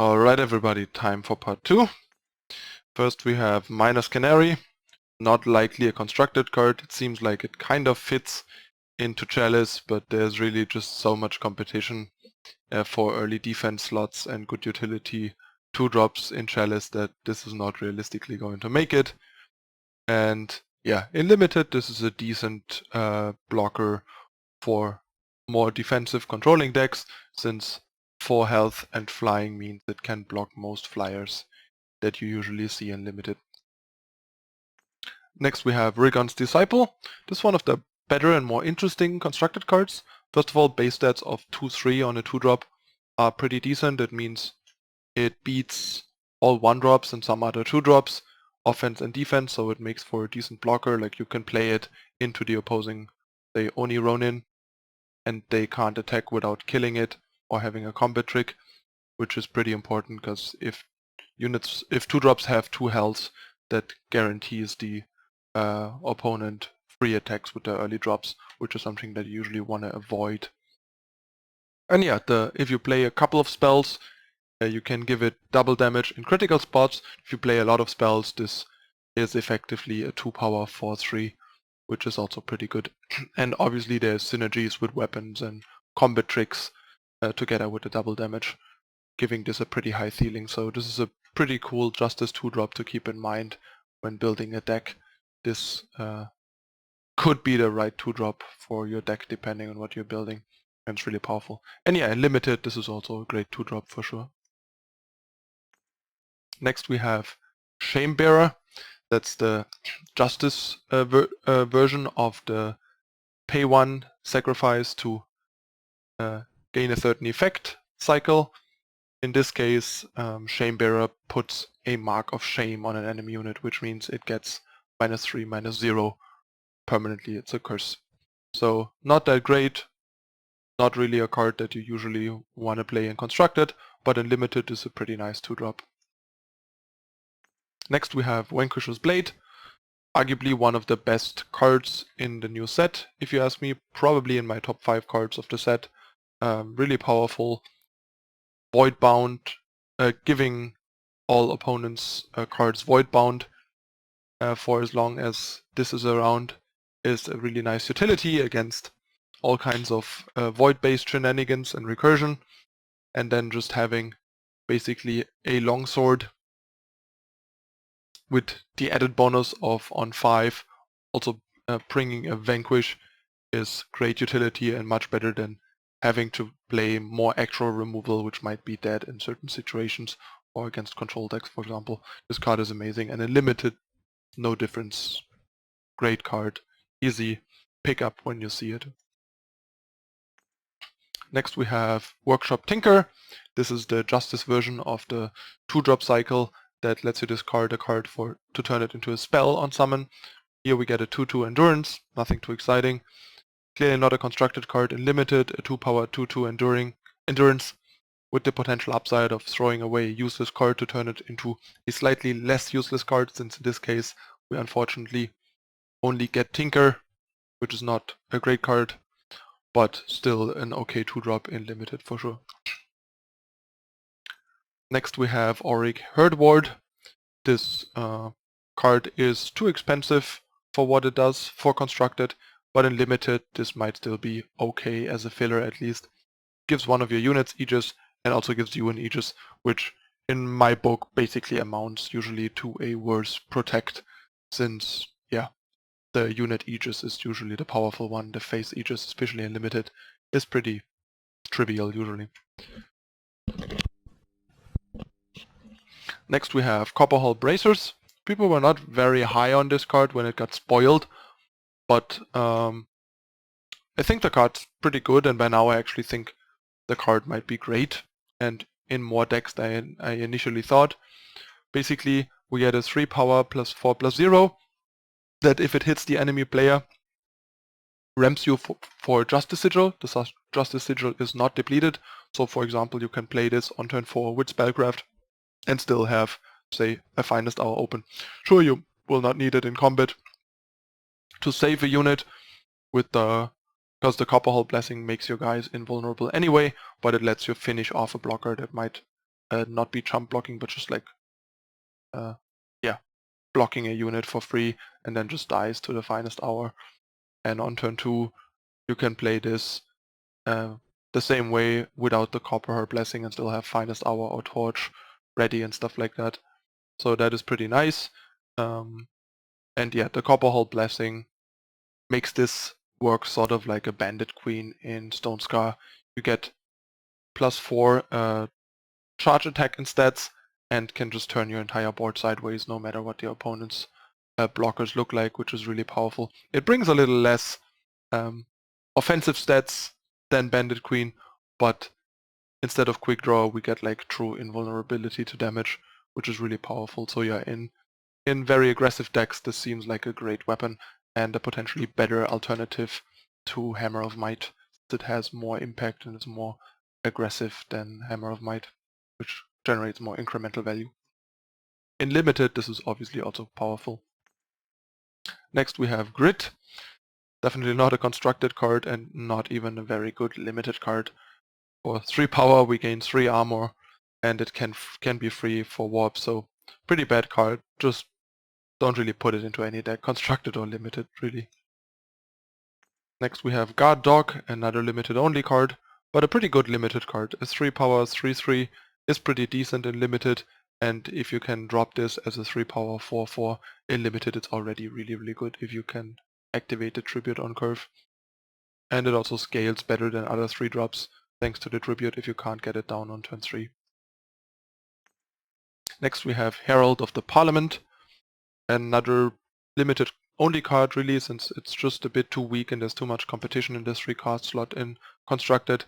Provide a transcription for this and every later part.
Alright everybody, time for part 2. First we have Miner's Canary, not likely a constructed card. It seems like it kind of fits into Chalice, but there's really just so much competition for early defense slots and good utility 2-drops in Chalice that this is not realistically going to make it. And yeah, in Limited this is a decent blocker for more defensive controlling decks, since 4 health and flying means it can block most flyers that you usually see in Limited. Next we have Rigon's Disciple. This is one of the better and more interesting constructed cards. First of all, base stats of 2-3 on a 2-drop are pretty decent. It means it beats all 1-drops and some other 2-drops, offense and defense, so it makes for a decent blocker. Like, you can play it into the opposing, say, Oni Ronin, and they can't attack without killing it or having a combat trick, which is pretty important, because if 2-drops have 2 healths, that guarantees the opponent free attacks with the early drops, which is something that you usually want to avoid. And yeah, if you play a couple of spells, you can give it double damage in critical spots. If you play a lot of spells, this is effectively a 2-power 4/3, which is also pretty good. And obviously there's synergies with weapons and combat tricks together with the double damage, giving this a pretty high ceiling. So this is a pretty cool Justice 2-drop to keep in mind when building a deck. This could be the right 2-drop for your deck depending on what you're building, and it's really powerful. And yeah, in Limited this is also a great 2-drop for sure. Next we have Shamebearer. That's the Justice version of the pay 1 sacrifice to gain a certain effect cycle. In this case, Shamebearer puts a mark of shame on an enemy unit, which means it gets -3, -0 permanently. It's a curse. So not that great, not really a card that you usually want to play in Constructed, but in Limited is a pretty nice 2-drop. Next we have Vanquisher's Blade, arguably one of the best cards in the new set, if you ask me, probably in my top 5 cards of the set. Really powerful, void-bound, giving all opponents' cards void-bound for as long as this is around is a really nice utility against all kinds of void-based shenanigans and recursion. And then just having basically a longsword with the added bonus of on 5 also bringing a Vanquish is great utility and much better than having to play more actual removal, which might be dead in certain situations or against control decks, for example. This card is amazing, and in Limited, no difference. Great card, easy pick up when you see it. Next we have Workshop Tinker. This is the Justice version of the 2-drop cycle that lets you discard a card to turn it into a spell on summon. Here we get a 2/2 Endurance, nothing too exciting. Clearly not a constructed card in Limited, a 2-power 2/2 Endurance with the potential upside of throwing away a useless card to turn it into a slightly less useless card, since in this case we unfortunately only get Tinker, which is not a great card, but still an okay 2-drop in Limited for sure. Next we have Auric Herdward. This card is too expensive for what it does for Constructed, but in Limited this might still be okay as a filler at least. Gives one of your units Aegis and also gives you an Aegis, which in my book basically amounts usually to a worse Protect, since yeah, the unit Aegis is usually the powerful one. The face Aegis, especially in Limited, is pretty trivial usually. Next we have Copperhull Bracers. People were not very high on this card when it got spoiled, but I think the card's pretty good, and by now I actually think the card might be great, and in more decks than I initially thought. Basically, we get a 3-power +4/+0 that if it hits the enemy player, ramps you for Justice Sigil. The Justice Sigil is not depleted, so for example you can play this on turn 4 with Spellcraft and still have, say, a Finest Hour open. Sure, you will not need it in combat to save a unit with because the Copperhull Blessing makes your guys invulnerable anyway, but it lets you finish off a blocker that might not be jump blocking, but just like, yeah, blocking a unit for free and then just dies to the finest hour. And on turn 2, you can play this the same way without the Copper Her Blessing and still have finest hour or torch ready and stuff like that. So that is pretty nice. And yeah, the Copper Hull Blessing makes this work sort of like a Bandit Queen in Stone Scar. You get +4 charge attack and stats and can just turn your entire board sideways no matter what your opponent's blockers look like, which is really powerful. It brings a little less offensive stats than Bandit Queen, but instead of quick draw we get like true invulnerability to damage, which is really powerful. So yeah, in very aggressive decks this seems like a great weapon and a potentially better alternative to Hammer of Might. It has more impact and is more aggressive than Hammer of Might, which generates more incremental value. In Limited this is obviously also powerful. Next we have Grit. Definitely not a constructed card and not even a very good limited card. For 3 power we gain 3 armor and it can be free for warp, so pretty bad card. Just don't really put it into any deck, constructed or limited really. Next we have Guard Dog, another limited only card, but a pretty good limited card. A 3 power 3/3 is pretty decent in limited, and if you can drop this as a 3 power 4/4 in limited it's already really good if you can activate the tribute on curve. And it also scales better than other 3 drops thanks to the tribute if you can't get it down on turn 3. Next we have Herald of the Parliament, another limited only card really, since it's just a bit too weak and there's too much competition in this 3 card slot in constructed,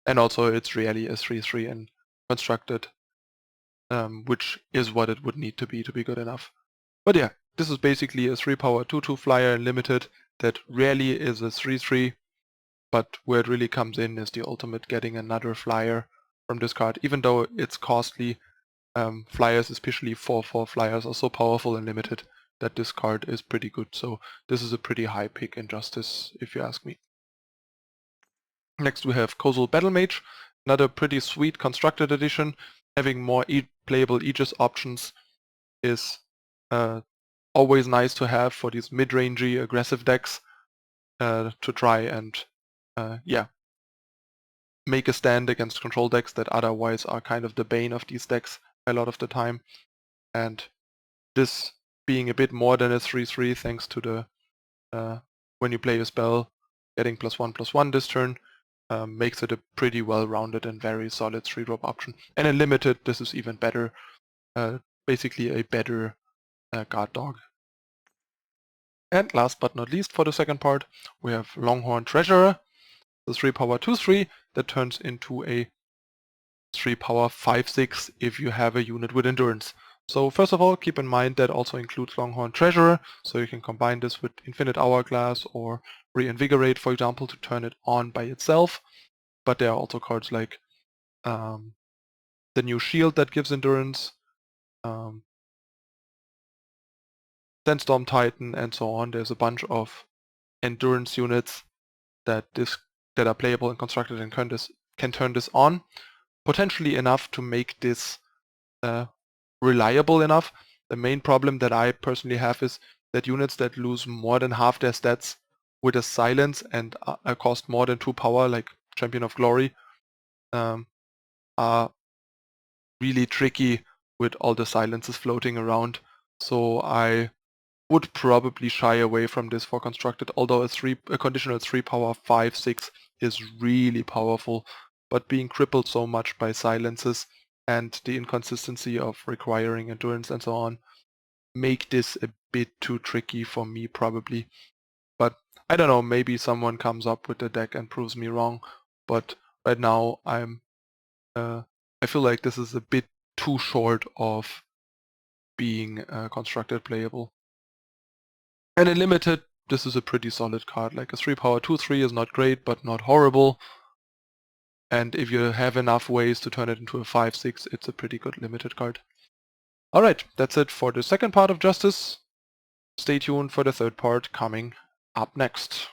and also it's really a 3/3 in constructed, which is what it would need to be good enough. But yeah, this is basically a 3 power 2/2 flyer in limited that rarely is a 3/3, but where it really comes in is the ultimate getting another flyer from this card. Even though it's costly, flyers, especially 4/4 flyers, are so powerful and limited that this card is pretty good. So this is a pretty high pick in Justice, if you ask me. Next we have Kozul Battle Mage, another pretty sweet constructed edition. Having more playable Aegis options is always nice to have for these mid-rangey aggressive decks to try and yeah, make a stand against control decks that otherwise are kind of the bane of these decks a lot of the time. And this being a bit more than a 3/3 thanks to the when you play a spell getting +1/+1 this turn makes it a pretty well-rounded and very solid 3-drop option. And in limited this is even better, basically a better Guard Dog. And last but not least for the second part we have Longhorn Treasurer, the 3 power 2/3 that turns into a 3 power 5/6 if you have a unit with endurance. So first of all, keep in mind that also includes Longhorn Treasurer, so you can combine this with Infinite Hourglass or Reinvigorate, for example, to turn it on by itself. But there are also cards like the new Shield that gives endurance, Sandstorm Titan, and so on. There's a bunch of endurance units that are playable and constructed and can turn this on. Potentially enough to make this reliable enough. The main problem that I personally have is that units that lose more than half their stats with a silence and cost more than 2 power, like Champion of Glory, are really tricky with all the silences floating around. So I would probably shy away from this for constructed, although a conditional 3 power 5/6 is really powerful, but being crippled so much by silences and the inconsistency of requiring endurance and so on make this a bit too tricky for me probably. But I don't know, maybe someone comes up with a deck and proves me wrong, but right now I feel like this is a bit too short of being constructed playable. And in limited, this is a pretty solid card. Like a 3 power 2/3 is not great, but not horrible. And if you have enough ways to turn it into a 5/6, it's a pretty good limited card. Alright, that's it for the second part of Justice. Stay tuned for the third part coming up next.